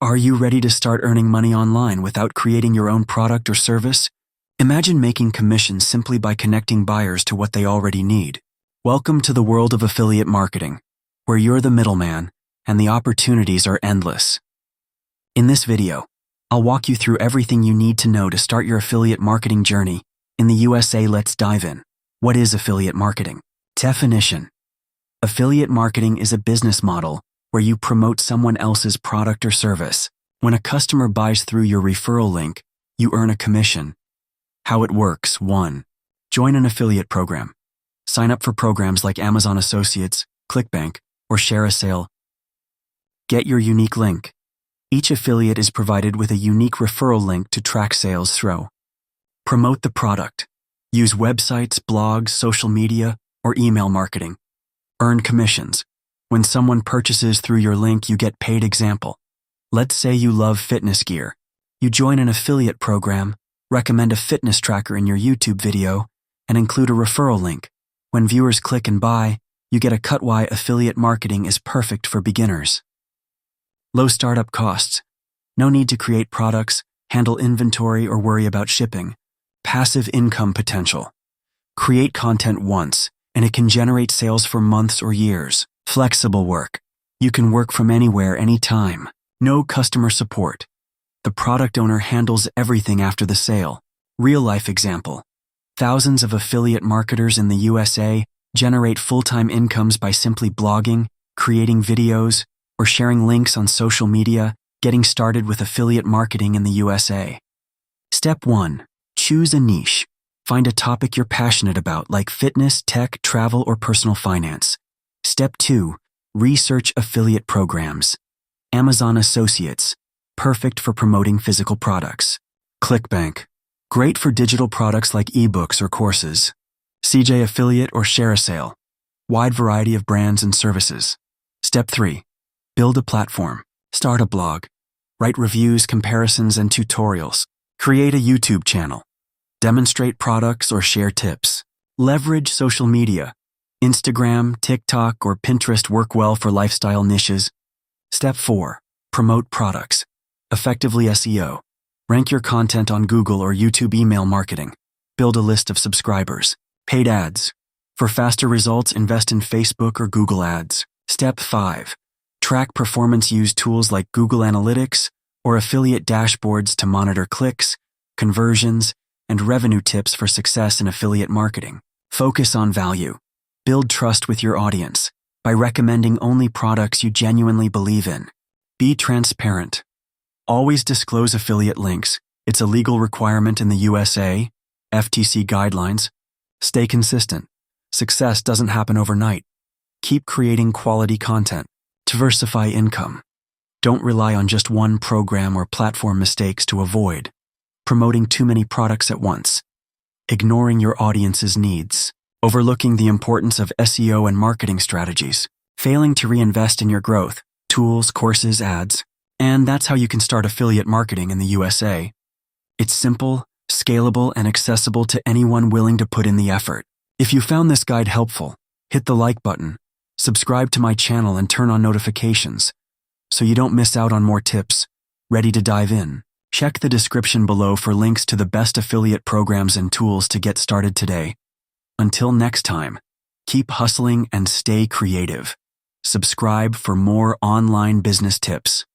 Are you ready to start earning money online without creating your own product or service? Imagine making commissions simply by connecting buyers to what they already need. Welcome to the world of affiliate marketing, where you're the middleman and the opportunities are endless. In this video, I'll walk you through everything you need to know to start your affiliate marketing journey. In the USA, let's dive in. What is affiliate marketing? Definition. Affiliate marketing is a business model where you promote someone else's product or service. When a customer buys through your referral link, you earn a commission. How it works: 1. Join an affiliate program. Sign up for programs like Amazon Associates, ClickBank, or ShareASale. Get your unique link. Each affiliate is provided with a unique referral link to track sales through. Promote the product. Use websites, blogs, social media, or email marketing. Earn commissions. When someone purchases through your link, you get paid. Example. Let's say you love fitness gear. You join an affiliate program, recommend a fitness tracker in your YouTube video, and include a referral link. When viewers click and buy, you get a cut. Why affiliate marketing is perfect for beginners. Low startup costs. No need to create products, handle inventory, or worry about shipping. Passive income potential. Create content once, and it can generate sales for months or years. Flexible work. You can work from anywhere, anytime. No customer support. The product owner handles everything after the sale. Real-life example. Thousands of affiliate marketers in the USA generate full-time incomes by simply blogging, creating videos, or sharing links on social media. Getting started with affiliate marketing in the USA. Step 1. Choose a niche. Find a topic you're passionate about, like fitness, tech, travel, or personal finance. Step 2. Research affiliate programs. Amazon Associates, perfect for promoting physical products. ClickBank, great for digital products like ebooks or courses. CJ Affiliate or ShareASale, wide variety of brands and services. Step 3. Build a platform. Start a blog. Write reviews, comparisons, and tutorials. Create a YouTube channel. Demonstrate products or share tips. Leverage social media. Instagram, TikTok, or Pinterest work well for lifestyle niches. Step 4. Promote products. Effectively SEO. Rank your content on Google or YouTube. Email marketing. Build a list of subscribers. Paid ads. For faster results, invest in Facebook or Google Ads. Step 5. Track performance. Use tools like Google Analytics or affiliate dashboards to monitor clicks, conversions, and revenue tips for success in affiliate marketing. Focus on value. Build trust with your audience by recommending only products you genuinely believe in. Be transparent. Always disclose affiliate links. It's a legal requirement in the USA, FTC guidelines. Stay consistent. Success doesn't happen overnight. Keep creating quality content. Diversify income. Don't rely on just one program or platform. Mistakes to avoid. Promoting too many products at once. Ignoring your audience's needs. Overlooking the importance of SEO and marketing strategies. Failing to reinvest in your growth, tools, courses, ads. And that's how you can start affiliate marketing in the USA. It's simple, scalable, and accessible to anyone willing to put in the effort. If you found this guide helpful, hit the like button, subscribe to my channel, and turn on notifications so you don't miss out on more tips. Ready to dive in? Check the description below for links to the best affiliate programs and tools to get started today. Until next time, keep hustling and stay creative. Subscribe for more online business tips.